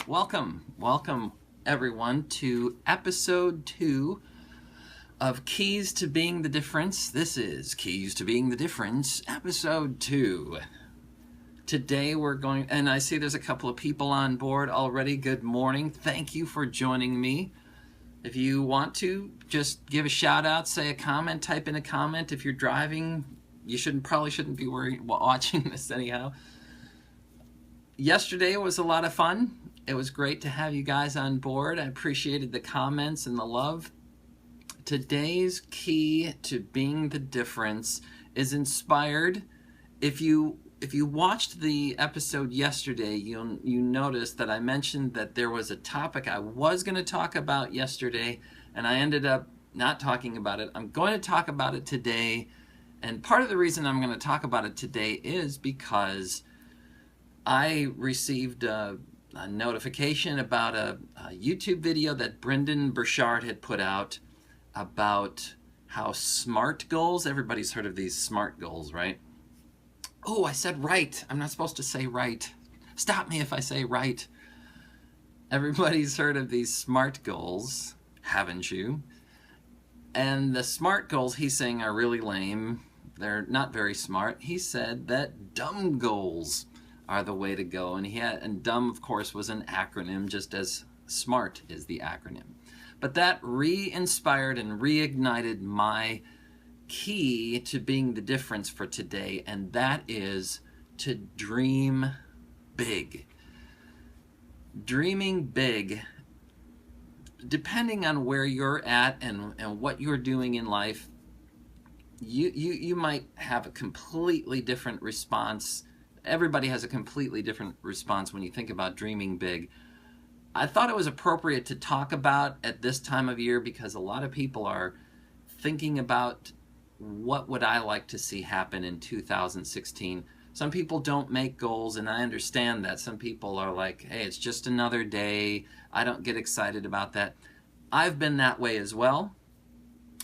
Welcome everyone to episode 2 of Keys to Being the Difference. This is Keys to Being the Difference, episode 2. Today we're going, and I see there's a couple of people on board already. Good morning. Thank you for joining me. If you want to, just give a shout out, say a comment, type in a comment. If you're driving, you probably shouldn't be watching this anyhow. Yesterday was a lot of fun. It was great to have you guys on board. I appreciated the comments and the love. Today's key to being the difference is inspired. If you watched the episode yesterday, you noticed that I mentioned that there was a topic I was going to talk about yesterday, and I ended up not talking about it. I'm going to talk about it today, and part of the reason I'm going to talk about it today is because I received a notification about a YouTube video that Brendan Burchard had put out about how SMART goals, everybody's heard of these SMART goals, right? Oh, I said right. I'm not supposed to say right. Stop me if I say right. Everybody's heard of these SMART goals, haven't you? And the SMART goals he's saying are really lame. They're not very smart. He said that dumb goals are the way to go, and dumb, of course, was an acronym, just as SMART is the acronym. But that re-inspired and reignited my key to being the difference for today, and that is to dream big. Dreaming big, depending on where you're at and what you're doing in life, you might have a completely different response. Everybody has a completely different response when you think about dreaming big. I thought it was appropriate to talk about at this time of year because a lot of people are thinking about what would I like to see happen in 2016. Some people don't make goals, and I understand that. Some people are like, hey, it's just another day. I don't get excited about that. I've been that way as well.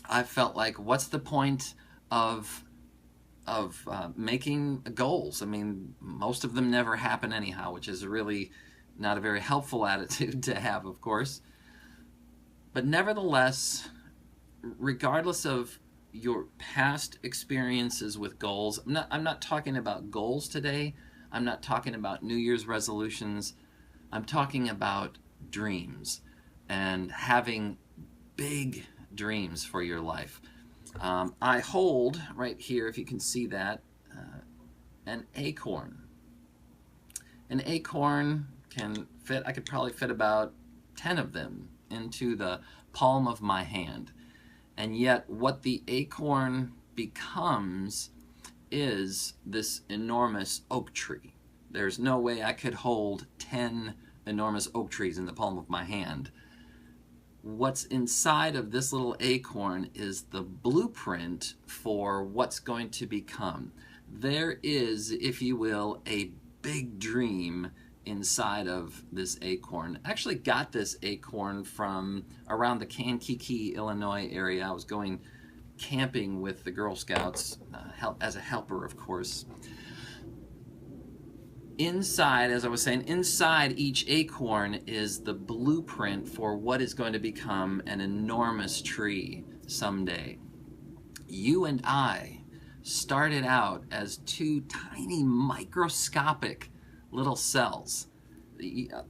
I felt like, what's the point of making goals? I mean, most of them never happen anyhow, which is really not a very helpful attitude to have, of course. But nevertheless, regardless of your past experiences with goals, I'm not talking about goals today. I'm not talking about New Year's resolutions. I'm talking about dreams and having big dreams for your life. I hold right here, if you can see that, an acorn. An acorn can fit, I could probably fit about 10 of them into the palm of my hand. And yet what the acorn becomes is this enormous oak tree. There's no way I could hold 10 enormous oak trees in the palm of my hand. What's inside of this little acorn is the blueprint for what's going to become. There is, if you will, a big dream inside of this acorn. I actually got this acorn from around the Kankakee, Illinois area. I was going camping with the Girl Scouts, as a helper, of course. Inside, as I was saying, inside each acorn is the blueprint for what is going to become an enormous tree someday. You and I started out as two tiny microscopic little cells.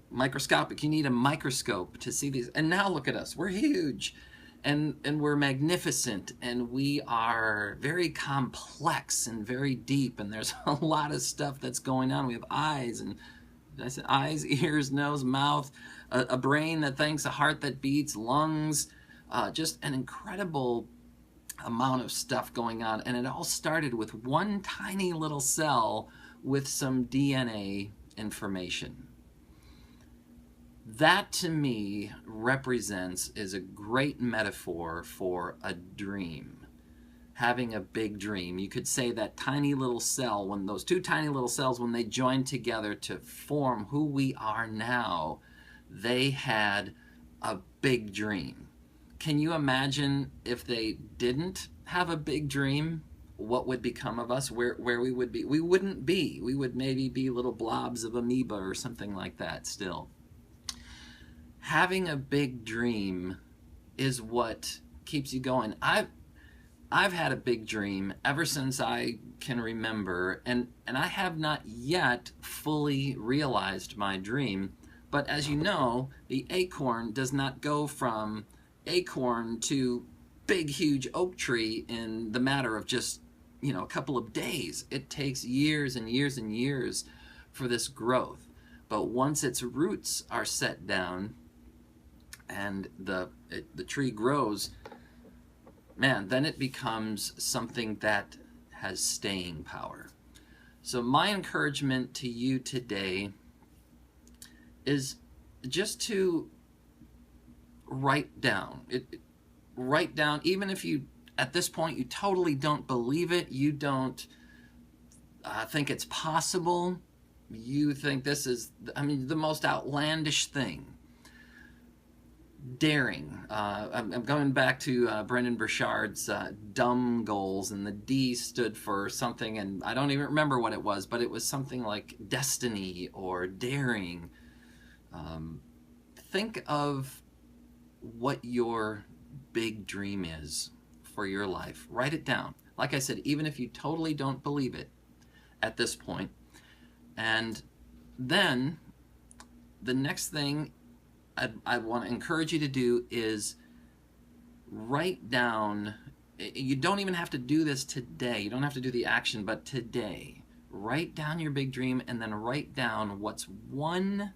Microscopic, you need a microscope to see these. And now look at us, we're huge. And we're magnificent, and we are very complex and very deep, and there's a lot of stuff that's going on. We have eyes, and I said eyes, ears, nose, mouth, a brain that thinks, a heart that beats, lungs, just an incredible amount of stuff going on. And it all started with one tiny little cell with some DNA information. That, to me, is a great metaphor for a dream. Having a big dream. You could say that tiny little cell, when those two tiny little cells, when they joined together to form who we are now, they had a big dream. Can you imagine if they didn't have a big dream? What would become of us? Where we would be? We wouldn't be. We would maybe be little blobs of amoeba or something like that still. having a big dream is what keeps you going. I've had a big dream ever since I can remember, and I have not yet fully realized my dream. But as you know, the acorn does not go from acorn to big, huge oak tree in the matter of just, a couple of days. It takes years and years and years for this growth. But once its roots are set down and the tree grows, man, then it becomes something that has staying power. So my encouragement to you today is just to write down. Write down, even if you, at this point, you totally don't believe it, you don't think it's possible, you think this is, the most outlandish thing. Daring. I'm going back to Brendan Burchard's dumb goals, and the D stood for something, and I don't even remember what it was, but it was something like destiny or daring. Think of what your big dream is for your life. Write it down. Like I said, even if you totally don't believe it at this point. And then the next thing I want to encourage you to do is write down. You don't even have to do this today. You don't have to do the action, but today, write down your big dream, and then write down what's one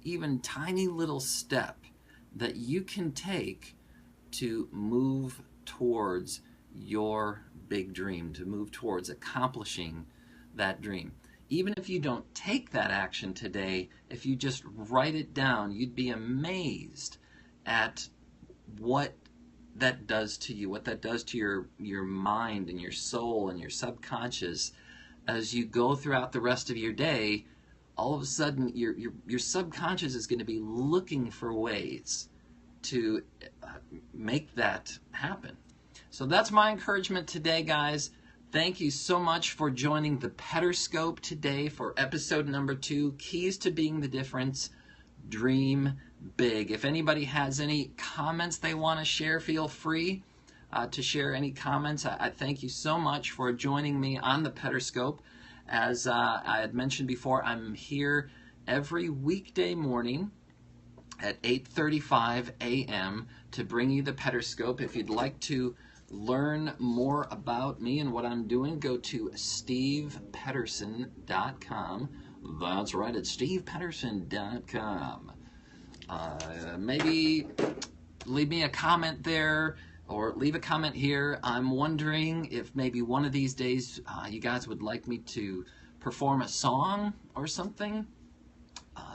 even tiny little step that you can take to move towards your big dream, to move towards accomplishing that dream. Even if you don't take that action today, if you just write it down, you'd be amazed at what that does to you, what that does to your mind and your soul and your subconscious. As you go throughout the rest of your day, all of a sudden your subconscious is going to be looking for ways to make that happen. So that's my encouragement today, guys. Thank you so much for joining the Pederscope today for episode number 2, Keys to Being the Difference, Dream Big. If anybody has any comments they want to share, feel free to share any comments. I thank you so much for joining me on the Pederscope. As I had mentioned before, I'm here every weekday morning at 8:35 a.m. to bring you the Pederscope. If you'd like to learn more about me and what I'm doing, go to stevepederson.com. That's right, it's stevepederson.com. Maybe leave me a comment there, or leave a comment here. I'm wondering if maybe one of these days you guys would like me to perform a song or something.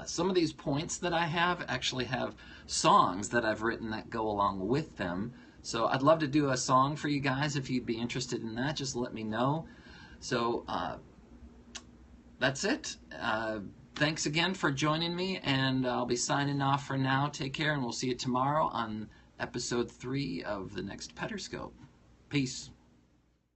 Some of these points that I have actually have songs that I've written that go along with them. So I'd love to do a song for you guys. If you'd be interested in that, just let me know. So that's it. Thanks again for joining me, and I'll be signing off for now. Take care, and we'll see you tomorrow on episode 3 of the next Pederscope. Peace.